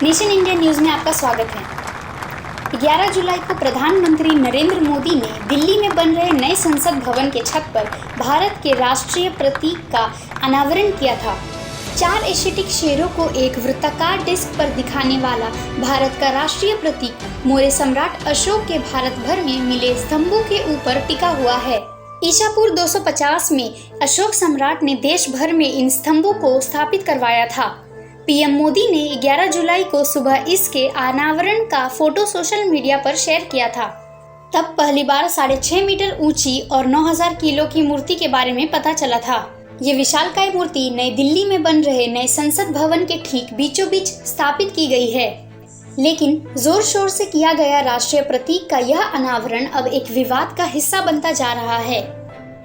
Nation India news में आपका स्वागत है। 11 जुलाई को प्रधानमंत्री नरेंद्र मोदी ने दिल्ली में बन रहे नए संसद भवन के छत पर भारत के राष्ट्रीय प्रतीक का अनावरण किया था। 4 एशियाटिक शेरों को एक वृत्ताकार डिस्क पर दिखाने वाला भारत का राष्ट्रीय प्रतीक मौर्य सम्राट अशोक के भारत भर में मिले स्तंभों के ऊपर टिका हुआ है। ईसापूर्व 250 में अशोक सम्राट ने देश भर में इन स्तंभों को स्थापित करवाया था। पीएम मोदी ने 11 जुलाई को सुबह इसके अनावरण का फोटो सोशल मीडिया पर शेयर किया था। तब पहली बार 6.5 मीटर ऊंची और 9000 किलो की मूर्ति के बारे में पता चला था। ये विशालकाय मूर्ति नई दिल्ली में बन रहे नए संसद भवन के ठीक बीचों बीच स्थापित की गई है। लेकिन जोर शोर से किया गया राष्ट्रीय प्रतीक का यह अनावरण अब एक विवाद का हिस्सा बनता जा रहा है।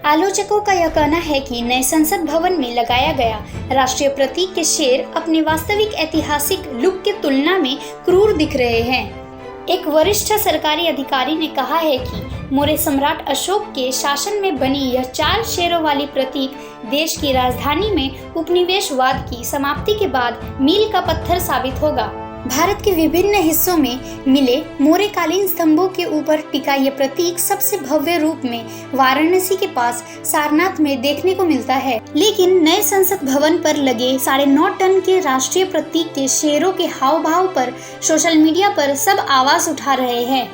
आलोचकों का यह कहना है कि नए संसद भवन में लगाया गया राष्ट्रीय प्रतीक के शेर अपने वास्तविक ऐतिहासिक लुक की तुलना में क्रूर दिख रहे हैं। एक वरिष्ठ सरकारी अधिकारी ने कहा है कि मौर्य सम्राट अशोक के शासन में बनी यह 4 शेरों वाली प्रतीक देश की राजधानी में उपनिवेशवाद की समाप्ति के बाद मील का पत्थर साबित होगा। भारत के विभिन्न हिस्सों में मिले मौर्यकालीन स्तंभों के ऊपर टिका ये प्रतीक सबसे भव्य रूप में वाराणसी के पास सारनाथ में देखने को मिलता है। लेकिन नए संसद भवन पर लगे 9.5 टन के राष्ट्रीय प्रतीक के शेरों के हाव भाव पर सोशल मीडिया पर सब आवाज उठा रहे हैं।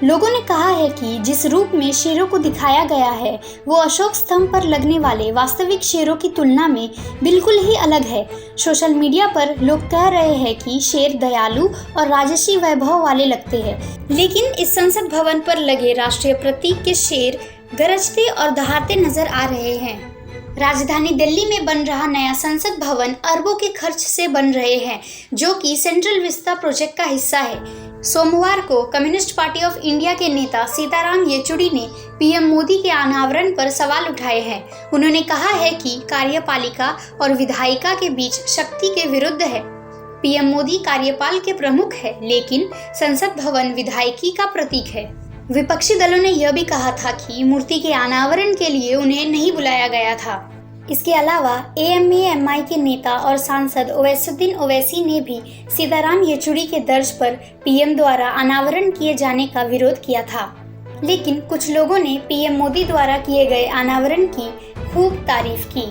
लोगों ने कहा है कि जिस रूप में शेरों को दिखाया गया है वो अशोक स्तंभ पर लगने वाले वास्तविक शेरों की तुलना में बिल्कुल ही अलग है। सोशल मीडिया पर लोग कह रहे हैं कि शेर दयालु और राजसी वैभव वाले लगते हैं, लेकिन इस संसद भवन पर लगे राष्ट्रीय प्रतीक के शेर गरजते और दहाड़ते नजर आ रहे हैं। राजधानी दिल्ली में बन रहा नया संसद भवन अरबों के खर्च से बन रहे हैं, जो कि सेंट्रल विस्ता प्रोजेक्ट का हिस्सा है। सोमवार को कम्युनिस्ट पार्टी ऑफ इंडिया के नेता सीताराम येचुरी ने पीएम मोदी के अनावरण पर सवाल उठाए हैं। उन्होंने कहा है कि कार्यपालिका और विधायिका के बीच शक्ति के विरुद्ध है। पीएम मोदी कार्यपाल के प्रमुख है, लेकिन संसद भवन विधायिकी का प्रतीक है। विपक्षी दलों ने यह भी कहा था कि मूर्ति के अनावरण के लिए उन्हें नहीं बुलाया गया था। इसके अलावा एएमआई के नेता और सांसद ओवैसुद्दीन ओवैसी ने भी सीताराम येचुरी के दर्ज पर पीएम द्वारा अनावरण किए जाने का विरोध किया था। लेकिन कुछ लोगों ने पीएम मोदी द्वारा किए गए अनावरण की खूब तारीफ की।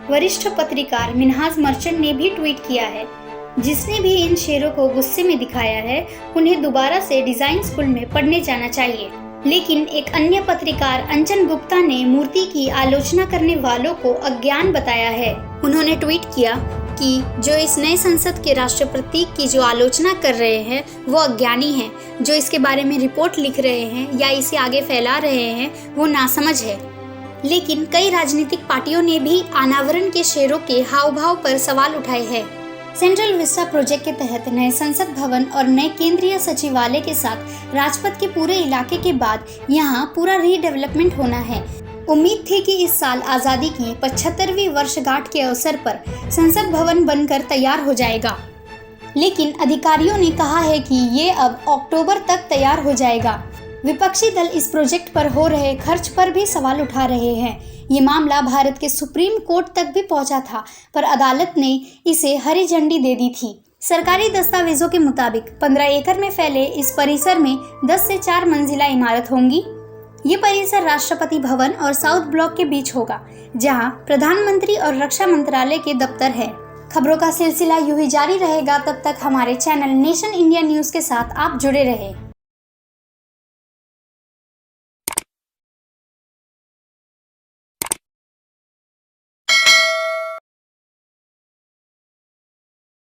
वरिष्ठ पत्रकार मिन्हाज मर्चेंट ने भी ट्वीट किया है। जिसने भी इन शेरों को गुस्से में दिखाया है उन्हें दोबारा से डिजाइन स्कूल में पढ़ने जाना चाहिए। लेकिन एक अन्य पत्रकार अंचन गुप्ता ने मूर्ति की आलोचना करने वालों को अज्ञान बताया है। उन्होंने ट्वीट किया कि जो इस नए संसद के राष्ट्रीय प्रतीक की जो आलोचना कर रहे हैं वो अज्ञानी हैं, जो इसके बारे में रिपोर्ट लिख रहे हैं या इसे आगे फैला रहे हैं वो नासमझ है। लेकिन कई राजनीतिक पार्टियों ने भी अनावरण के शेरों के हाव भाव पर सवाल उठाए हैं। सेंट्रल विस्टा प्रोजेक्ट के तहत नए संसद भवन और नए केंद्रीय सचिवालय के साथ राजपथ के पूरे इलाके के बाद यहाँ पूरा रीडेवलपमेंट होना है। उम्मीद थी कि इस साल आज़ादी की 75वीं वर्षगांठ के अवसर पर संसद भवन बनकर तैयार हो जाएगा, लेकिन अधिकारियों ने कहा है कि ये अब अक्टूबर तक तैयार हो जाएगा। विपक्षी दल इस प्रोजेक्ट पर हो रहे खर्च पर भी सवाल उठा रहे हैं। ये मामला भारत के सुप्रीम कोर्ट तक भी पहुंचा था, पर अदालत ने इसे हरी झंडी दे दी थी। सरकारी दस्तावेजों के मुताबिक 15 एकड़ में फैले इस परिसर में 10 से 4 मंजिला इमारत होंगी। ये परिसर राष्ट्रपति भवन और साउथ ब्लॉक के बीच होगा, जहां प्रधानमंत्री और रक्षा मंत्रालय के दफ्तर है। खबरों का सिलसिला यूं ही जारी रहेगा। तब तक हमारे चैनल नेशन इंडिया न्यूज के साथ आप जुड़े रहे।